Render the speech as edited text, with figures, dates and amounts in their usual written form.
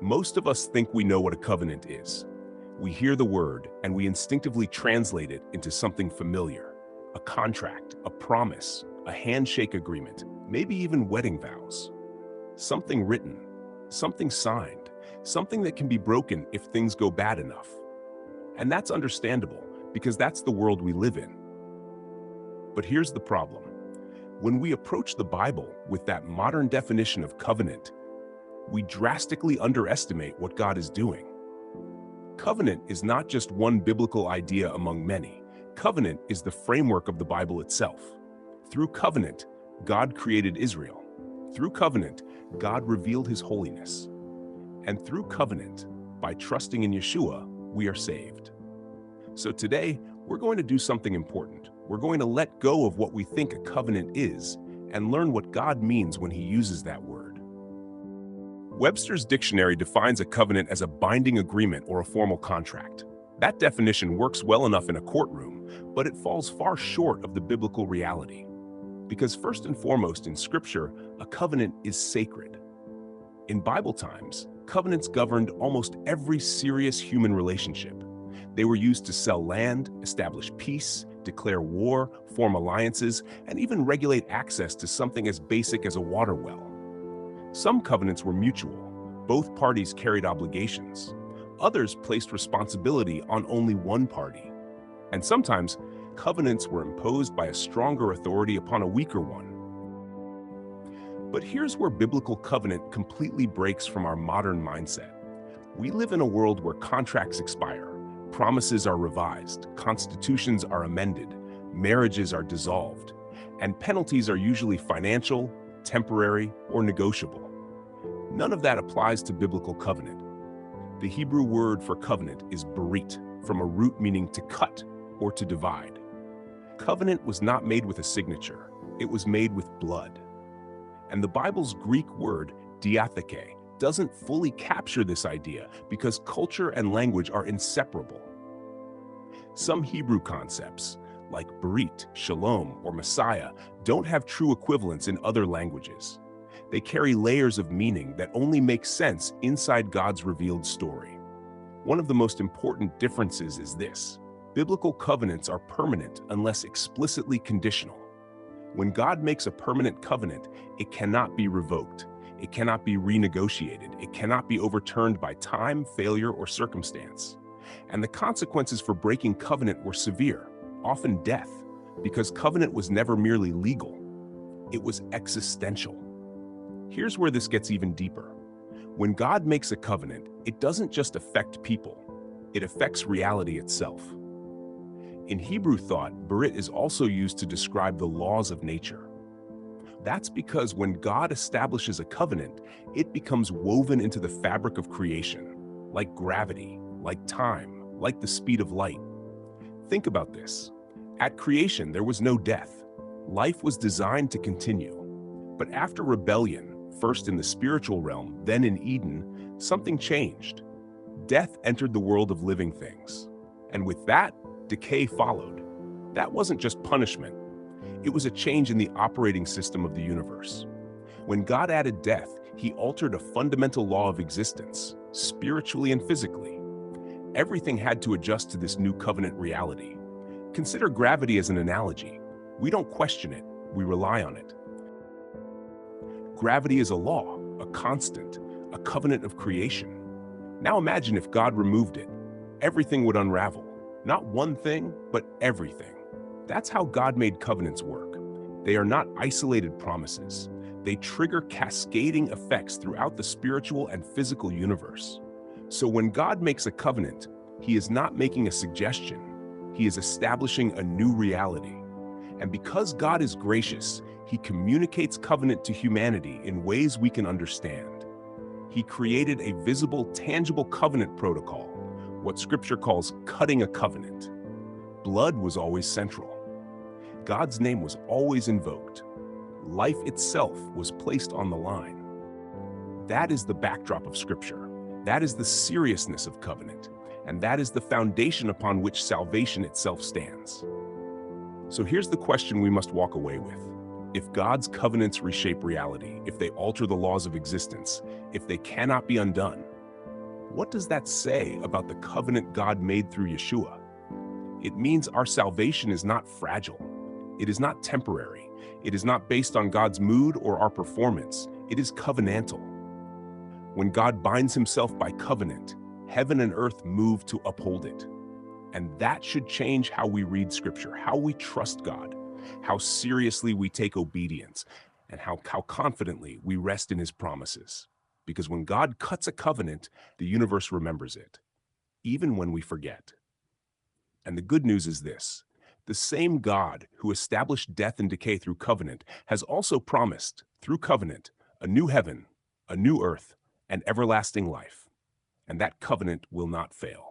Most of us think we know what a covenant is. We hear the word and we instinctively translate it into something familiar. A contract, a promise, a handshake agreement, maybe even wedding vows. Something written, something signed, something that can be broken if things go bad enough. And that's understandable because that's the world we live in. But here's the problem. When we approach the Bible with that modern definition of covenant, we drastically underestimate what God is doing. Covenant is not just one biblical idea among many. Covenant is the framework of the Bible itself. Through covenant, God created Israel. Through covenant, God revealed his holiness. And through covenant, by trusting in Yeshua, we are saved. So today, we're going to do something important. We're going to let go of what we think a covenant is and learn what God means when he uses that word. Webster's dictionary defines a covenant as a binding agreement or a formal contract. That definition works well enough in a courtroom, but it falls far short of the biblical reality. Because first and foremost in Scripture, a covenant is sacred. In Bible times, covenants governed almost every serious human relationship. They were used to sell land, establish peace, declare war, form alliances, and even regulate access to something as basic as a water well. Some covenants were mutual. Both parties carried obligations. Others placed responsibility on only one party. And sometimes, covenants were imposed by a stronger authority upon a weaker one. But here's where biblical covenant completely breaks from our modern mindset. We live in a world where contracts expire, promises are revised, constitutions are amended, marriages are dissolved, and penalties are usually financial, temporary, or negotiable. None of that applies to biblical covenant. The Hebrew word for covenant is berit, from a root meaning to cut or to divide. Covenant was not made with a signature, it was made with blood. And the Bible's Greek word, diatheke, doesn't fully capture this idea because culture and language are inseparable. Some Hebrew concepts, like berit, shalom, or Messiah, don't have true equivalents in other languages. They carry layers of meaning that only make sense inside God's revealed story. One of the most important differences is this: biblical covenants are permanent unless explicitly conditional. When God makes a permanent covenant, it cannot be revoked. It cannot be renegotiated. It cannot be overturned by time, failure, or circumstance. And the consequences for breaking covenant were severe, often death, because covenant was never merely legal. It was existential. Here's where this gets even deeper. When God makes a covenant, it doesn't just affect people. It affects reality itself. In Hebrew thought, berit is also used to describe the laws of nature. That's because when God establishes a covenant, it becomes woven into the fabric of creation, like gravity, like time, like the speed of light. Think about this. At creation, there was no death. Life was designed to continue. But after rebellion, first in the spiritual realm, then in Eden, something changed. Death entered the world of living things. And with that, decay followed. That wasn't just punishment. It was a change in the operating system of the universe. When God added death, he altered a fundamental law of existence, spiritually and physically. Everything had to adjust to this new covenant reality. Consider gravity as an analogy. We don't question it, we rely on it. Gravity is a law, a constant, a covenant of creation. Now imagine if God removed it. Everything would unravel. Not one thing, but everything. That's how God made covenants work. They are not isolated promises. They trigger cascading effects throughout the spiritual and physical universe. So when God makes a covenant, he is not making a suggestion. He is establishing a new reality. And because God is gracious, he communicates covenant to humanity in ways we can understand. He created a visible, tangible covenant protocol, what Scripture calls cutting a covenant. Blood was always central. God's name was always invoked. Life itself was placed on the line. That is the backdrop of Scripture. That is the seriousness of covenant. And that is the foundation upon which salvation itself stands. So here's the question we must walk away with. If God's covenants reshape reality, if they alter the laws of existence, if they cannot be undone, What does that say about the covenant God made through Yeshua? It means our salvation is not fragile. It is not temporary. It is not based on God's mood or our performance. It is covenantal. When God binds himself by covenant, heaven and earth move to uphold it. And that should change how we read Scripture, how we trust God, how seriously we take obedience, and how confidently we rest in his promises. Because when God cuts a covenant, the universe remembers it, even when we forget. And the good news is this: the same God who established death and decay through covenant has also promised, through covenant, a new heaven, a new earth, and everlasting life. And that covenant will not fail.